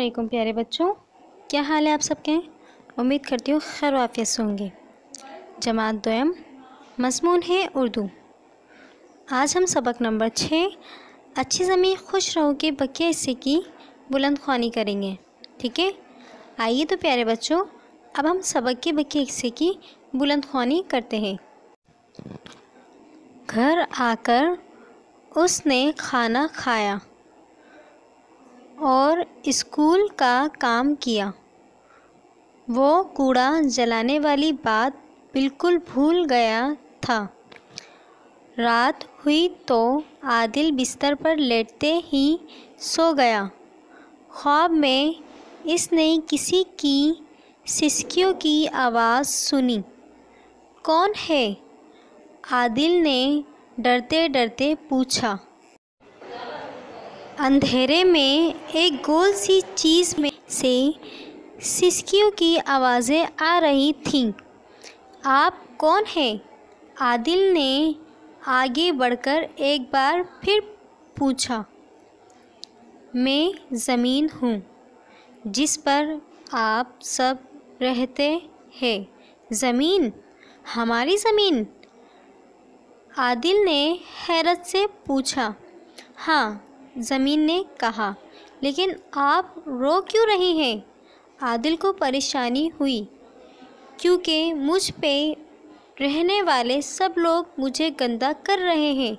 علیکم پیارے بچوں، کیا حال ہے آپ سب کے؟ امید کرتی ہوں خیر و عافیت سے ہوں گے۔ جماعت دوئم، مضمون ہے اردو۔ آج ہم سبق نمبر 6 اچھی زمین خوش رہو کے بقیہ حصے کی بلند خوانی کریں گے، ٹھیک ہے؟ آئیے تو پیارے بچوں، اب ہم سبق کے بقیہ حصے کی بلند خوانی کرتے ہیں۔ گھر آ کر اس نے کھانا کھایا اور اسکول کا کام کیا۔ وہ کوڑا جلانے والی بات بالکل بھول گیا تھا۔ رات ہوئی تو عادل بستر پر لیٹتے ہی سو گیا۔ خواب میں اس نے کسی کی سسکیوں کی آواز سنی۔ کون ہے؟ عادل نے ڈرتے ڈرتے پوچھا۔ اندھیرے میں ایک گول سی چیز میں سے سسکیوں کی آوازیں آ رہی تھیں۔ آپ کون ہیں؟ عادل نے آگے بڑھ کر ایک بار پھر پوچھا۔ میں زمین ہوں جس پر آپ سب رہتے ہیں۔ زمین؟ ہماری زمین؟ عادل نے حیرت سے پوچھا۔ ہاں، زمین نے کہا، لیکن آپ رو کیوں رہے ہیں؟ عادل کو پریشانی ہوئی، کیونکہ مجھ پہ رہنے والے سب لوگ مجھے گندا کر رہے ہیں۔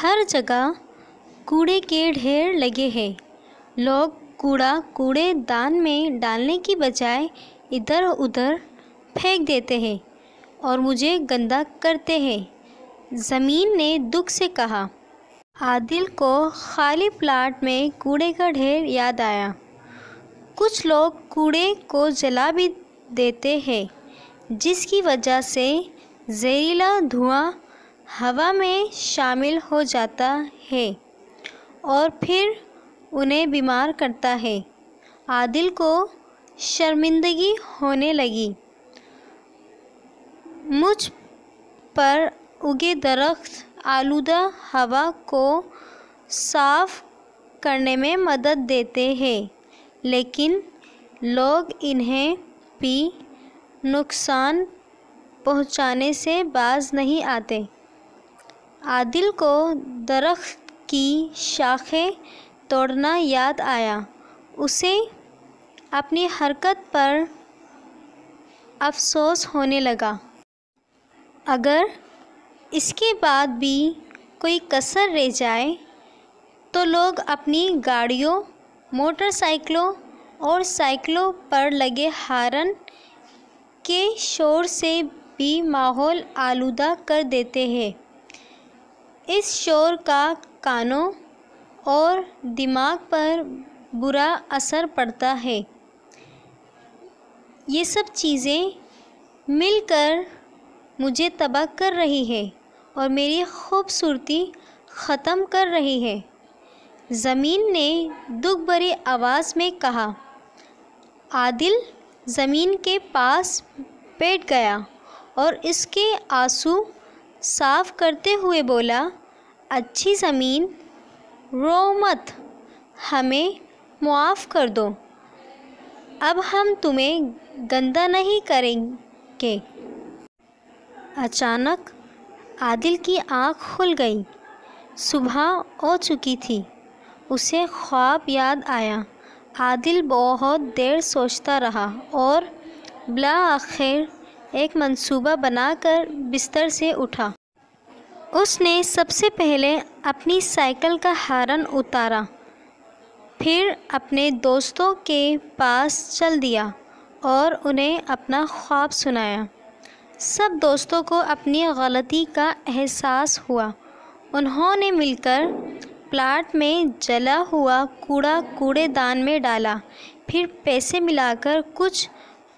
ہر جگہ کوڑے کے ڈھیر لگے ہیں۔ لوگ کوڑا کوڑے دان میں ڈالنے کی بجائے ادھر ادھر پھینک دیتے ہیں اور مجھے گندا کرتے ہیں۔ زمین نے دکھ سے کہا۔ عادل کو خالی پلاٹ میں کوڑے کا ڈھیر یاد آیا۔ کچھ لوگ کوڑے کو جلا بھی دیتے ہیں، جس کی وجہ سے زہریلا دھواں ہوا میں شامل ہو جاتا ہے اور پھر انہیں بیمار کرتا ہے۔ عادل کو شرمندگی ہونے لگی۔ مجھ پر اگے درخت آلودہ ہوا کو صاف کرنے میں مدد دیتے ہیں، لیکن لوگ انہیں بھی نقصان پہنچانے سے باز نہیں آتے۔ عادل کو درخت کی شاخیں توڑنا یاد آیا۔ اسے اپنی حرکت پر افسوس ہونے لگا۔ اگر اس کے بعد بھی کوئی کسر رہ جائے تو لوگ اپنی گاڑیوں، موٹر سائیکلوں اور سائیکلوں پر لگے ہارن کے شور سے بھی ماحول آلودہ کر دیتے ہیں۔ اس شور کا کانوں اور دماغ پر برا اثر پڑتا ہے۔ یہ سب چیزیں مل کر مجھے تباہ کر رہی ہیں اور میری خوبصورتی ختم کر رہی ہے۔ زمین نے دکھ بھری آواز میں کہا۔ عادل زمین کے پاس بیٹھ گیا اور اس کے آنسو صاف کرتے ہوئے بولا، اچھی زمین، رو مت، ہمیں معاف کر دو۔ اب ہم تمہیں گندا نہیں کریں گے۔ اچانک عادل کی آنکھ کھل گئی۔ صبح ہو چکی تھی۔ اسے خواب یاد آیا۔ عادل بہت دیر سوچتا رہا اور بالآخر ایک منصوبہ بنا کر بستر سے اٹھا۔ اس نے سب سے پہلے اپنی سائیکل کا ہارن اتارا، پھر اپنے دوستوں کے پاس چل دیا اور انہیں اپنا خواب سنایا۔ سب دوستوں کو اپنی غلطی کا احساس ہوا۔ انہوں نے مل کر پلاٹ میں جلا ہوا کوڑا کوڑے دان میں ڈالا، پھر پیسے ملا کر کچھ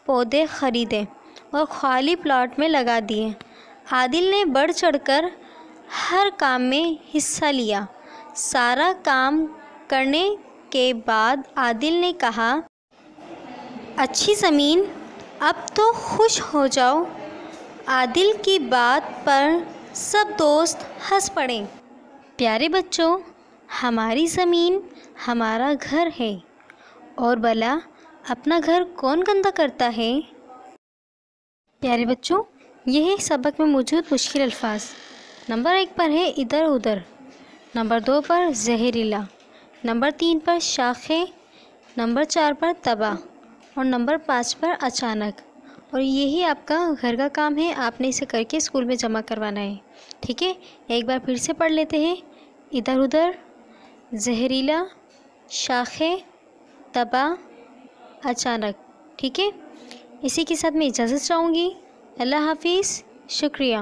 پودے خریدے اور خالی پلاٹ میں لگا دیے۔ عادل نے بڑھ چڑھ کر ہر کام میں حصہ لیا۔ سارا کام کرنے کے بعد عادل نے کہا، اچھی زمین، اب تو خوش ہو جاؤ۔ عادل کی بات پر سب دوست ہنس پڑے۔ پیارے بچوں، ہماری زمین ہمارا گھر ہے، اور بھلا اپنا گھر کون گندا کرتا ہے؟ پیارے بچوں، یہ ہے سبق میں موجود مشکل الفاظ۔ نمبر 1 پر ہے ادھر ادھر، نمبر 2 پر زہریلا، نمبر 3 پر شاخیں، نمبر 4 پر تباہ، اور نمبر 5 پر اچانک۔ اور یہی آپ کا گھر کا کام ہے، آپ نے اسے کر کے اسکول میں جمع کروانا ہے، ٹھیک ہے؟ ایک بار پھر سے پڑھ لیتے ہیں۔ ادھر ادھر، زہریلا، شاخیں، تباہ، اچانک، ٹھیک ہے؟ اسی کے ساتھ میں اجازت چاہوں گی۔ اللہ حافظ، شکریہ۔